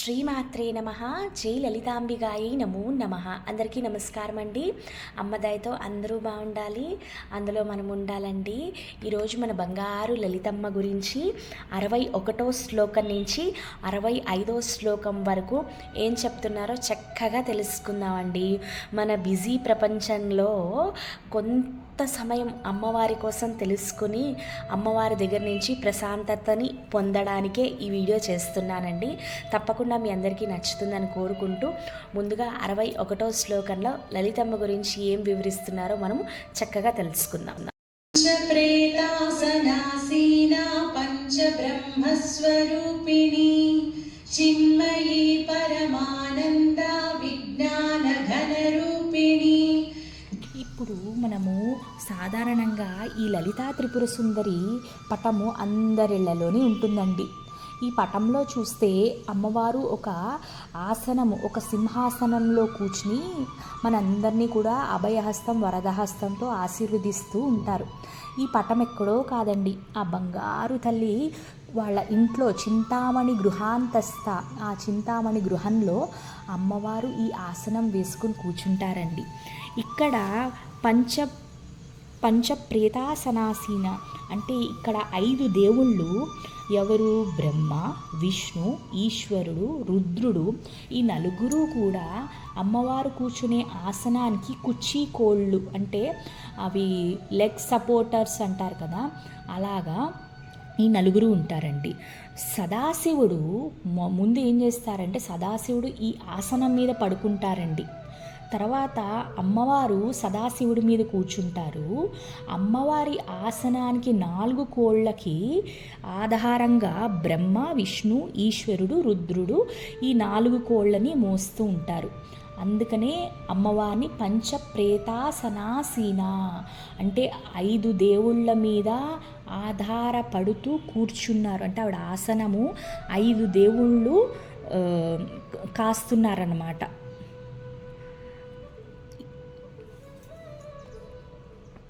శ్రీమాత్రే నమ. జై లలితాంబిగాయి నమో నమ. అందరికీ నమస్కారం అండి. అమ్మదయతో అందరూ బాగుండాలి, అందులో మనం ఉండాలండి. ఈరోజు మన బంగారు లలితమ్మ గురించి 61వ శ్లోకం నుంచి 65వ శ్లోకం వరకు ఏం చెప్తున్నారో చక్కగా తెలుసుకుందామండి. మన బిజీ ప్రపంచంలో కొంత సమయం అమ్మవారి కోసం తెలుసుకుని అమ్మవారి దగ్గర నుంచి ప్రశాంతతని పొందడానికే ఈ వీడియో చేస్తున్నానండి. తప్పకుండా మీ అందరికీ నచ్చుతుందని కోరుకుంటూ ముందుగా 61వ శ్లోకంలో లలితమ్మ గురించి ఏం వివరిస్తున్నారో మనం చక్కగా తెలుసుకుందాం. పంచప్రేతాసనాసీనా పంచబ్రహ్మస్వరూపిణి చిన్మయీ పరమానంద విజ్ఞాన ఘనరూపిణి. ఇప్పుడు మనము సాధారణంగా ఈ లలితా త్రిపుర సుందరి పటము అందరిళ్లలోనే ఉంటుందండి. ఈ పటంలో చూస్తే అమ్మవారు ఒక ఆసనము, ఒక సింహాసనంలో కూర్చుని మనందరినీ కూడా అభయహస్తం వరదహస్తంతో ఆశీర్వదిస్తూ ఉంటారు. ఈ పటం ఎక్కడో కాదండి, ఆ బంగారు తల్లి వాళ్ళ ఇంట్లో చింతామణి గృహాంతస్థ, ఆ చింతామణి గృహంలో అమ్మవారు ఈ ఆసనం వేసుకుని కూర్చుంటారండి. ఇక్కడ పంచప్రేతాసనాసీన అంటే ఇక్కడ 5 దేవుళ్ళు ఎవరు? బ్రహ్మ, విష్ణు, ఈశ్వరుడు, రుద్రుడు. ఈ నలుగురు కూడా అమ్మవారు కూర్చునే ఆసనానికి కుర్చీ కోళ్ళు అంటే అవి లెగ్ సపోర్టర్స్ అంటారు కదా, అలాగా ఈ నలుగురు ఉంటారండి. సదాశివుడు ముందు ఏం చేస్తారంటే సదాశివుడు ఈ ఆసనం మీద పడుకుంటారండి. తర్వాత అమ్మవారు సదాశివుడి మీద కూర్చుంటారు. అమ్మవారి ఆసనానికి 4 కోళ్ళకి ఆధారంగా బ్రహ్మ, విష్ణు, ఈశ్వరుడు, రుద్రుడు ఈ 4 కోళ్ళని మోస్తూ ఉంటారు. అందుకనే అమ్మవారిని పంచప్రేతాసనాసీన అంటే 5 దేవుళ్ళ మీద ఆధారపడుతూ కూర్చున్నారు. అంటే ఆవిడ ఆసనము 5 దేవుళ్ళు కాస్తున్నారన్నమాట.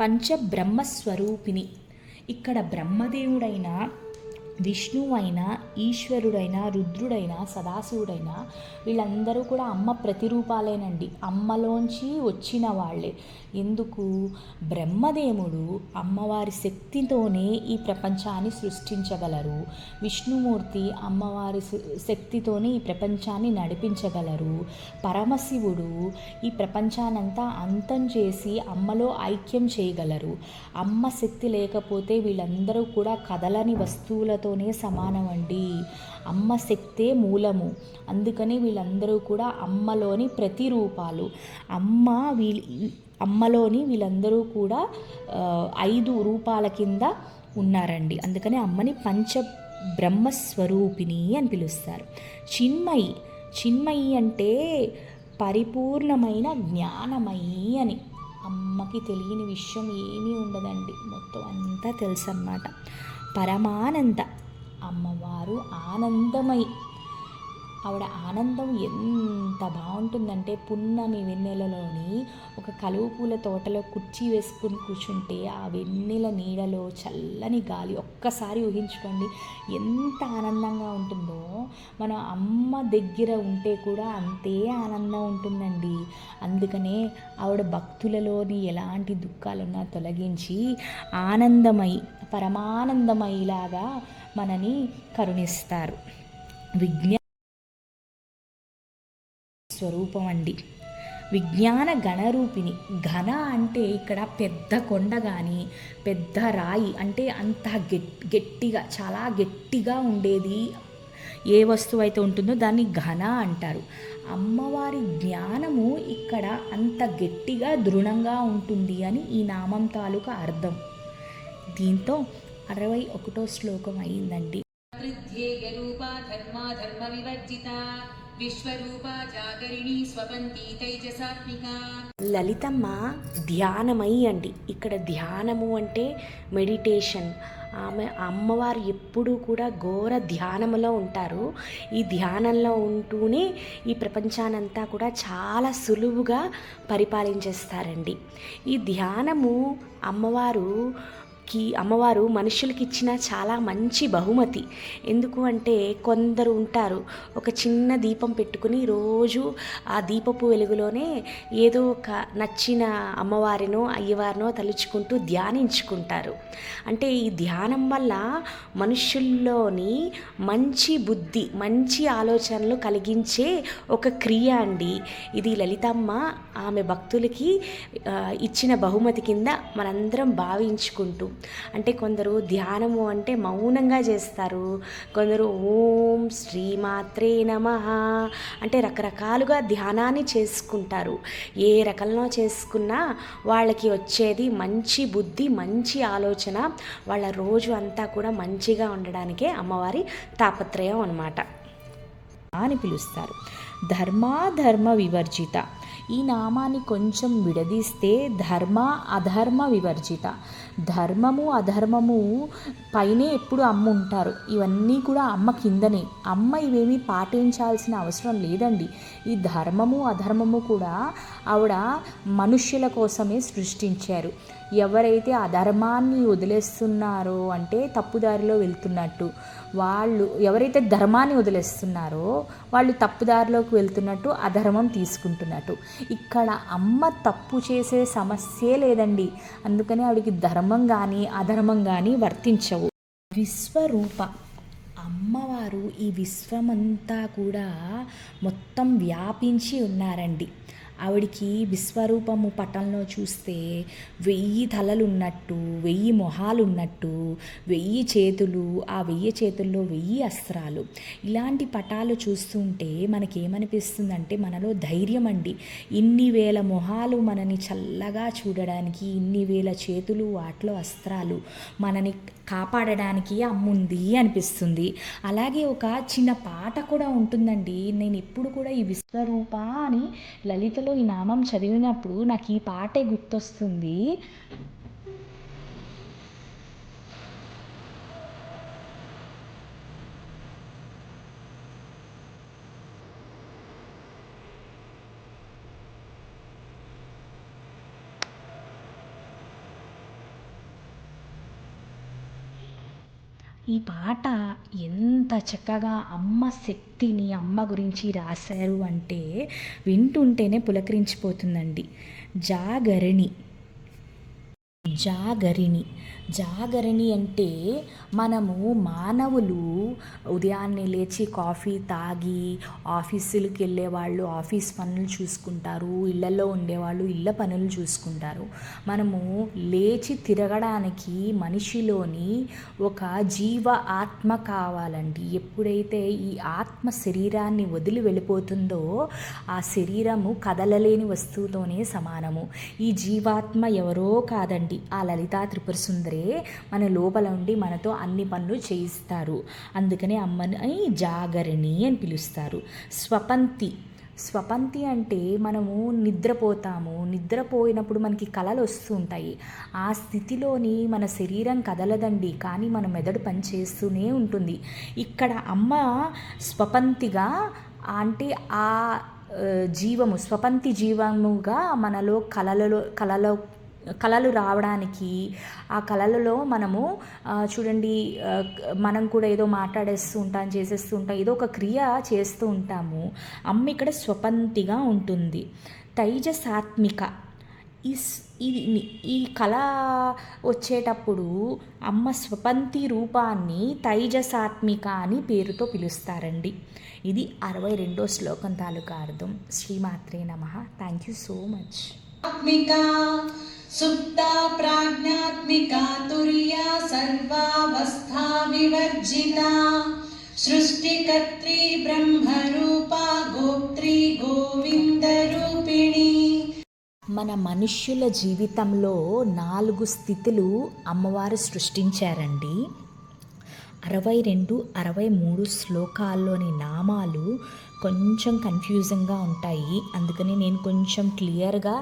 పంచబ్రహ్మస్వరూపిణి. ఇక్కడ బ్రహ్మదేవుడైన, విష్ణువైనా, ఈశ్వరుడైనా, రుద్రుడైనా, సదాశివుడైనా వీళ్ళందరూ కూడా అమ్మ ప్రతిరూపాలేనండి. అమ్మలోంచి వచ్చిన వాళ్ళే. ఎందుకు? బ్రహ్మదేవుడు అమ్మవారి శక్తితోనే ఈ ప్రపంచాన్ని సృష్టించగలరు. విష్ణుమూర్తి అమ్మవారి శక్తితోనే ఈ ప్రపంచాన్ని నడిపించగలరు. పరమశివుడు ఈ ప్రపంచానంతా అంతం చేసి అమ్మలో ఐక్యం చేయగలరు. అమ్మ శక్తి లేకపోతే వీళ్ళందరూ కూడా కదలని వస్తువులతోనే సమానమండి. అమ్మ శక్తే మూలము. అందుకని వీళ్ళందరూ కూడా అమ్మలోని ప్రతిరూపాలు. అమ్మలోని వీళ్ళందరూ కూడా 5 రూపాల కింద ఉన్నారండి. అందుకని అమ్మని పంచబ్రహ్మస్వరూపిణి అని పిలుస్తారు. చిన్మయి అంటే పరిపూర్ణమైన జ్ఞానమయి అని. అమ్మకి తెలియని విషయం ఏమీ ఉండదండి, మొత్తం అంతా తెలుసు అన్నమాట. పరమానంద, అమ్మవారు ఆనందమై. ఆవిడ ఆనందం ఎంత బాగుంటుందంటే పున్నమి వెన్నెలలోని ఒక కలువ పూల తోటలో కుర్చీ వేసుకుని కూర్చుంటే ఆ వెన్నెల నీడలో చల్లని గాలి ఒక్కసారి ఊహించుకోండి ఎంత ఆనందంగా ఉంటుందో. మన అమ్మ దగ్గర ఉంటే కూడా అంతే ఆనందం ఉంటుందండి. అందుకనే ఆవిడ భక్తులలోని ఎలాంటి దుఃఖాలున్నా తొలగించి ఆనందమై, పరమానందమయ్యేలాగా మనని కరుణిస్తారు. స్వరూపం అండి. విజ్ఞాన గణరూపిణి. ఘన అంటే ఇక్కడ పెద్ద కొండ కానీ పెద్ద రాయి అంటే అంత గట్టిగా, చాలా గట్టిగా ఉండేది ఏ వస్తువు అయితే ఉంటుందో దాన్ని ఘన అంటారు. అమ్మవారి జ్ఞానము ఇక్కడ అంత గట్టిగా దృఢంగా ఉంటుంది అని ఈ నామం తాలూకా అర్థం. దీంతో 61వ శ్లోకం అయిందండి. లలితమ్మ ధ్యానమై అండి. ఇక్కడ ధ్యానము అంటే మెడిటేషన్. ఆమె అమ్మవారు ఎప్పుడూ కూడా ఘోర ధ్యానంలో ఉంటారు. ఈ ధ్యానంలో ఉంటూనే ఈ ప్రపంచానంతా కూడా చాలా సులువుగా పరిపాలించేస్తారండి. ఈ ధ్యానము అమ్మవారు అమ్మవారు మనుషులకి ఇచ్చిన చాలా మంచి బహుమతి. ఎందుకు అంటే కొందరు ఉంటారు ఒక చిన్న దీపం పెట్టుకుని రోజు ఆ దీపపు వెలుగులోనే ఏదో ఒక నచ్చిన అమ్మవారినో అయ్యవారినో తలుచుకుంటూ ధ్యానించుకుంటారు. అంటే ఈ ధ్యానం వల్ల మనుషుల్లోని మంచి బుద్ధి, మంచి ఆలోచనలు కలిగించే ఒక క్రియ అండి ఇది. లలితమ్మ ఆమె భక్తులకి ఇచ్చిన బహుమతి కింద మనందరం భావించుకుంటూ, అంటే కొందరు ధ్యానము అంటే మౌనంగా చేస్తారు, కొందరు ఓం శ్రీమాత్రే నమః అంటే రకరకాలుగా ధ్యానాన్ని చేసుకుంటారు. ఏ రకంలో చేసుకున్నా వాళ్ళకి వచ్చేది మంచి బుద్ధి, మంచి ఆలోచన, వాళ్ళ రోజు అంతా కూడా మంచిగా ఉండడానికే అమ్మవారి తాపత్రయం అన్నమాట అని పిలుస్తారు. ధర్మాధర్మ వివర్జిత, ఈ నామాన్ని కొంచెం విడదీస్తే ధర్మ అధర్మ వివర్జిత. ధర్మము అధర్మము పైనే ఎప్పుడు అమ్మ ఉంటారు, ఇవన్నీ కూడా అమ్మ కిందనే. అమ్మ ఇవేమీ పాటించాల్సిన అవసరం లేదండి. ఈ ధర్మము అధర్మము కూడా ఆవిడ మనుష్యుల కోసమే సృష్టించారు. ఎవరైతే అధర్మాన్ని వదిలేస్తున్నారో అంటే తప్పుదారిలో వెళ్తున్నట్టు, వాళ్ళు ఎవరైతే ధర్మాన్ని వదిలేస్తున్నారో వాళ్ళు తప్పుదారిలోకి వెళ్తున్నట్టు, అధర్మం తీసుకుంటున్నట్టు. ఇక్కడ అమ్మ తప్పు చేసే సమస్యే లేదండి. అందుకని ఆవిడకి ధర్మం కానీ అధర్మం కానీ వర్తించవు. విశ్వరూప, అమ్మవారు ఈ విశ్వమంతా కూడా మొత్తం వ్యాపించి ఉన్నారండి. ఆవిడికి విశ్వరూపము పటంలో చూస్తే 1000 తలలు ఉన్నట్టు, 1000 మొహాలు ఉన్నట్టు, 1000 చేతులు, ఆ 1000 చేతుల్లో 1000 అస్త్రాలు. ఇలాంటి పటాలు చూస్తుంటే మనకేమనిపిస్తుందంటే మనలో ధైర్యం అండి. ఇన్ని వేల మొహాలు మనని చల్లగా చూడడానికి, ఇన్ని వేల చేతులు, వాటిలో అస్త్రాలు మనని కాపాడడానికి అమ్ముంది అనిపిస్తుంది. అలాగే ఒక చిన్న పాట కూడా ఉంటుందండి. నేను ఎప్పుడు కూడా ఈ విశ్వరూప అని లలితలో ఈ నామం చదివినప్పుడు నాకు ఈ పాటే గుర్తొస్తుంది. ఈ పాట ఎంత చక్కగా అమ్మ శక్తిని, అమ్మ గురించి రాశారు అంటే వింటుంటేనే పులకరించిపోతుందండి. జాగరణి, జాగరిణి. జాగరణి అంటే మనము మానవులు ఉదయాన్నే లేచి కాఫీ తాగి ఆఫీసులకు వెళ్ళేవాళ్ళు ఆఫీస్ పనులు చూసుకుంటారు, ఇళ్లలో ఉండేవాళ్ళు ఇళ్ళ పనులు చూసుకుంటారు. మనము లేచి తిరగడానికి మనిషిలోని ఒక జీవ ఆత్మ కావాలండి. ఎప్పుడైతే ఈ ఆత్మ శరీరాన్ని వదిలి వెళ్ళిపోతుందో ఆ శరీరము కదలలేని వస్తువుతోనే సమానము. ఈ జీవాత్మ ఎవరో కాదండి, ఆ లలితా త్రిపుర సుందరే మన లోపల ఉండి మనతో అన్ని పనులు చేయిస్తారు. అందుకనే అమ్మని జాగరణి అని పిలుస్తారు. స్వపంతి, స్వపంతి అంటే మనము నిద్రపోతాము, నిద్రపోయినప్పుడు మనకి కలలు వస్తూ ఉంటాయి. ఆ స్థితిలోని మన శరీరం కదలదండి, కానీ మన మెదడు పనిచేస్తూనే ఉంటుంది. ఇక్కడ అమ్మ స్వపంతిగా అంటే ఆ జీవము, స్వపంతి జీవముగా మనలో కలలు రావడానికి, ఆ కళలలో మనము చూడండి మనం కూడా ఏదో మాట్లాడేస్తూ ఉంటాం, చేసేస్తూ ఉంటాం, ఏదో ఒక క్రియ చేస్తూ ఉంటాము. అమ్మ ఇక్కడ స్వపంతిగా ఉంటుంది. తైజసాత్మిక, ఈ కళ వచ్చేటప్పుడు అమ్మ స్వపంతి రూపాన్ని తైజసాత్మిక అని పేరుతో పిలుస్తారండి. ఇది 62వ శ్లోకం తాలూకా అర్థం. శ్రీమాత్రే నమః. Thank you so much. సుప్తా ప్రాజ్ఞాత్మికా తుర్యా సర్వావస్థా వివర్జితా సృష్టికర్త్రీ బ్రహ్మరూపా గోప్త్రీ గోవిందరూపిణి. మన మనుష్యుల జీవితంలో 4 స్థితులు అమ్మవారు సృష్టించారండి. 62, 63 శ్లోకాల్లోని నామాలు కొంచెం కన్ఫ్యూజింగ్గా ఉంటాయి. అందుకని నేను కొంచెం క్లియర్గా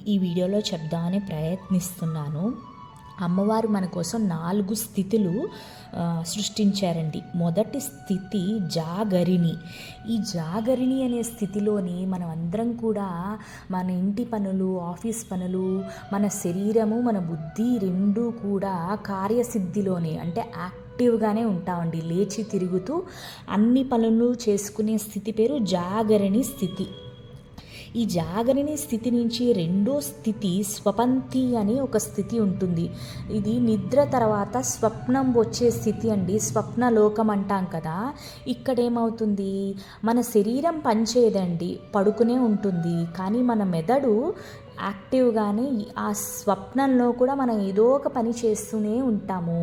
ఈ వీడియోలో చెప్దామని ప్రయత్నిస్తున్నాను. అమ్మవారు మన కోసం 4 స్థితులు సృష్టించారండి. మొదటి స్థితి జాగరిణి. ఈ జాగరిణి అనే స్థితిలోని మనం అందరం కూడా మన ఇంటి పనులు, ఆఫీస్ పనులు, మన శరీరము, మన బుద్ధి రెండూ కూడా కార్యసిద్ధిలోనే, అంటే యాక్టివ్గానే ఉంటామండి. లేచి తిరుగుతూ అన్ని పనులు చేసుకునే స్థితి పేరు జాగరిణి స్థితి. ఈ జాగరిణి స్థితి నుంచి రెండో స్థితి స్వపంతి అని ఒక స్థితి ఉంటుంది. ఇది నిద్ర తర్వాత స్వప్నం వచ్చే స్థితి అండి. స్వప్న లోకం అంటాం కదా. ఇక్కడ ఏమవుతుంది, మన శరీరం పనిచేయదండి, పడుకునే ఉంటుంది, కానీ మన మెదడు యాక్టివ్గానే ఆ స్వప్నంలో కూడా మనం ఏదో ఒక పని చేస్తూనే ఉంటాము.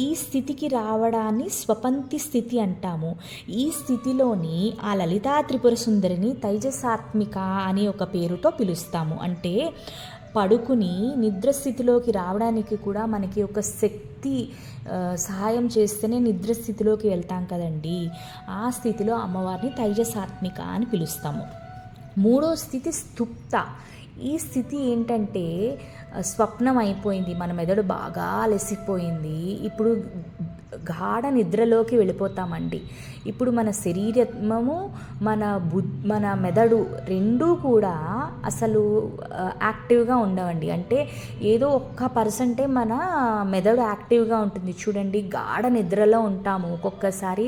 ఈ స్థితికి రావడాన్ని స్వపంతి స్థితి అంటాము. ఈ స్థితిలోని ఆ లలితా త్రిపుర సుందరిని తైజసాత్మిక అనే ఒక పేరుతో పిలుస్తాము. అంటే పడుకుని నిద్రస్థితిలోకి రావడానికి కూడా మనకి ఒక శక్తి సహాయం చేస్తేనే నిద్రస్థితిలోకి వెళ్తాం కదండి. ఆ స్థితిలో అమ్మవారిని తైజసాత్మిక అని పిలుస్తాము. మూడో స్థితి స్థుప్త. ఈ స్థితి ఏంటంటే స్వప్నం అయిపోయింది, మన మెదడు బాగా అలసిపోయింది, ఇప్పుడు గాఢ నిద్రలోకి వెళ్ళిపోతామండి. ఇప్పుడు మన శరీరము, మన మెదడు రెండూ కూడా అసలు యాక్టివ్గా ఉండవండి. అంటే ఏదో 1% మన మెదడు యాక్టివ్గా ఉంటుంది. చూడండి, గాఢ నిద్రలో ఉంటాము, ఒక్కొక్కసారి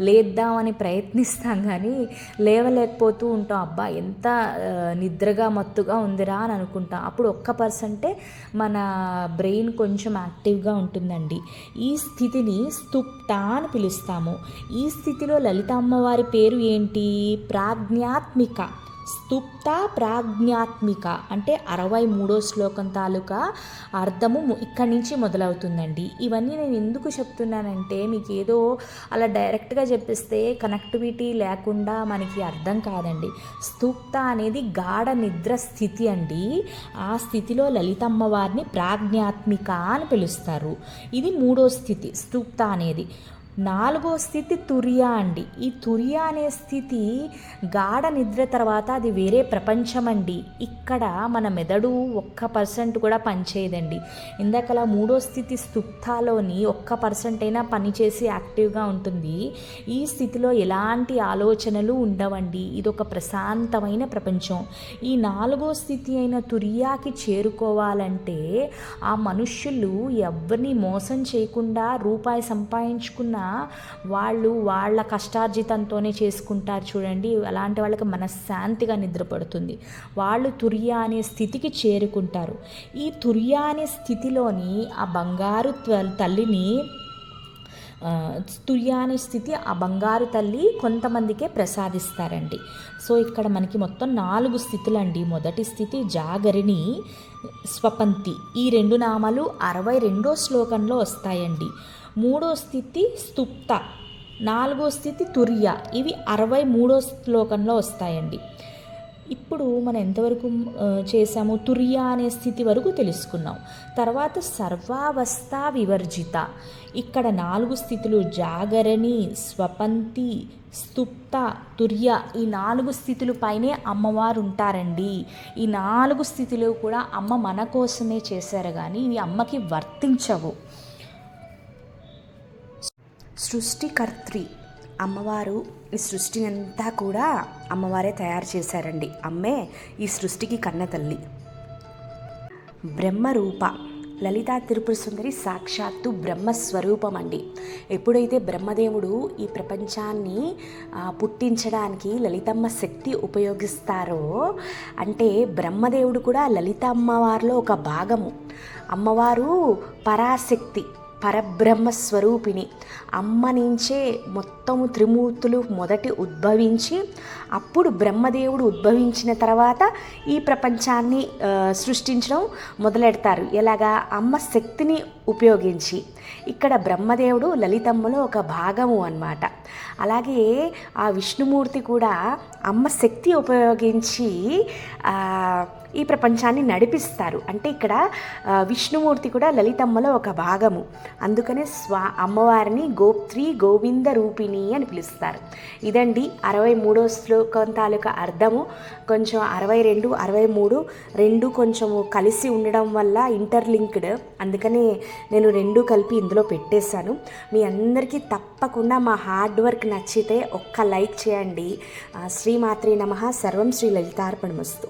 లేద్దామని ప్రయత్నిస్తాం కానీ లేవలేకపోతూ ఉంటాం. అబ్బా ఎంత నిద్రగా మత్తుగా ఉందిరా అని అనుకుంటాం. అప్పుడు 1% మన బ్రెయిన్ కొంచెం యాక్టివ్గా ఉంటుందండి. ఈ స్థితిని స్థుప్త అని పిలుస్తాము. ఈ స్థితిలో లలిత అమ్మవారి పేరు ఏంటి? ప్రాజ్ఞాత్మిక. స్థుప్త ప్రాజ్ఞాత్మిక అంటే 63వ శ్లోకం తాలూకా అర్థము ఇక్కడి నుంచి మొదలవుతుందండి. ఇవన్నీ నేను ఎందుకు చెప్తున్నానంటే మీకు ఏదో అలా డైరెక్ట్గా చెప్పిస్తే కనెక్టివిటీ లేకుండా మనకి అర్థం కాదండి. స్థుప్త అనేది గాఢ నిద్ర స్థితి అండి. ఆ స్థితిలో లలితమ్మవారిని ప్రాజ్ఞాత్మిక అని పిలుస్తారు. ఇది 3వ స్థితి స్థుప్త అనేది. 4వ స్థితి తుర్య అండి. ఈ తుర్య అనే స్థితి గాఢ నిద్ర తర్వాత అది వేరే ప్రపంచం అండి. ఇక్కడ మన మెదడు 1% కూడా పనిచేయదండి. ఇందాకలా 3వ స్థితి స్థుప్తాలోని 1% అయినా పనిచేసి యాక్టివ్గా ఉంటుంది. ఈ స్థితిలో ఎలాంటి ఆలోచనలు ఉండవండి. ఇది ఒక ప్రశాంతమైన ప్రపంచం. ఈ 4వ స్థితి అయిన తుర్యాకి చేరుకోవాలంటే ఆ మనుష్యులు ఎవరిని మోసం చేయకుండా రూపాయి సంపాదించుకున్న వాళ్ళు వాళ్ళ కష్టార్జితంతోనే చేసుకుంటారు చూడండి. అలాంటి వాళ్ళకి మనశ్శాంతిగా నిద్రపడుతుంది. వాళ్ళు తుర్య అనే స్థితికి చేరుకుంటారు. ఈ తుర్య అనే స్థితిలోని ఆ బంగారు తల్లిని తుర్య అనే స్థితి ఆ బంగారు తల్లి కొంతమందికే ప్రసాదిస్తారండి. సో ఇక్కడ మనకి మొత్తం 4 స్థితులండి. మొదటి స్థితి జాగరిణి, స్వపంతి. ఈ 2 నామాలు 62వ శ్లోకంలో వస్తాయండి. 3వ స్థితి స్థుప్త, 4వ స్థితి తుర్య. ఇవి 63వ శ్లోకంలో వస్తాయండి. ఇప్పుడు మనం ఎంతవరకు చేసాము? తుర్య అనే స్థితి వరకు తెలుసుకున్నాం. తర్వాత సర్వావస్థ వివర్జిత. ఇక్కడ 4 స్థితులు జాగరణి, స్వపంతి, స్థుప్త, తుర్య. ఈ 4 స్థితుల పైనే అమ్మవారు ఉంటారండి. ఈ 4 స్థితులు కూడా అమ్మ మన కోసమే చేశారు కానీ ఇవి అమ్మకి వర్తించవు. సృష్టికర్త్రి అమ్మవారు. ఈ సృష్టిని అంతా కూడా అమ్మవారే తయారు చేశారండి. అమ్మే ఈ సృష్టికి కన్న తల్లి. బ్రహ్మరూప. లలితా త్రిపుర సుందరి సాక్షాత్తు బ్రహ్మస్వరూపం అండి. ఎప్పుడైతే బ్రహ్మదేవుడు ఈ ప్రపంచాన్ని పుట్టించడానికి లలితమ్మ శక్తి ఉపయోగిస్తారో, అంటే బ్రహ్మదేవుడు కూడా లలితమ్మవారిలో ఒక భాగము. అమ్మవారు పరాశక్తి, పరబ్రహ్మ స్వరూపిణి. అమ్మ నుంచే మొత్తము త్రిమూర్తులు మొదటి ఉద్భవించి అప్పుడు బ్రహ్మదేవుడు ఉద్భవించిన తర్వాత ఈ ప్రపంచాన్ని సృష్టించడం మొదలెడతారు. ఎలాగా? అమ్మ శక్తిని ఉపయోగించి. ఇక్కడ బ్రహ్మదేవుడు లలితమ్మలో ఒక భాగము అన్నమాట. అలాగే ఆ విష్ణుమూర్తి కూడా అమ్మ శక్తి ఉపయోగించి ఈ ప్రపంచాన్ని నడిపిస్తారు. అంటే ఇక్కడ విష్ణుమూర్తి కూడా లలితమ్మలో ఒక భాగము. అందుకనే అమ్మవారిని గోప్త్రి గోవింద రూపిణి అని పిలుస్తారు. ఇదండి 63వ శ్లోకం తాలూకా అర్థము. కొంచెం 62, 63 రెండు కొంచెము కలిసి ఉండడం వల్ల ఇంటర్లింక్డ్, అందుకనే నేను రెండు కలిపి ఇందులో పెట్టేశాను. మీ అందరికీ తప్పకుండా మా హార్డ్ వర్క్ నచ్చితే ఒక్క లైక్ చేయండి. శ్రీమాత్రే నమః. సర్వం శ్రీ లలితార్పణమస్తు.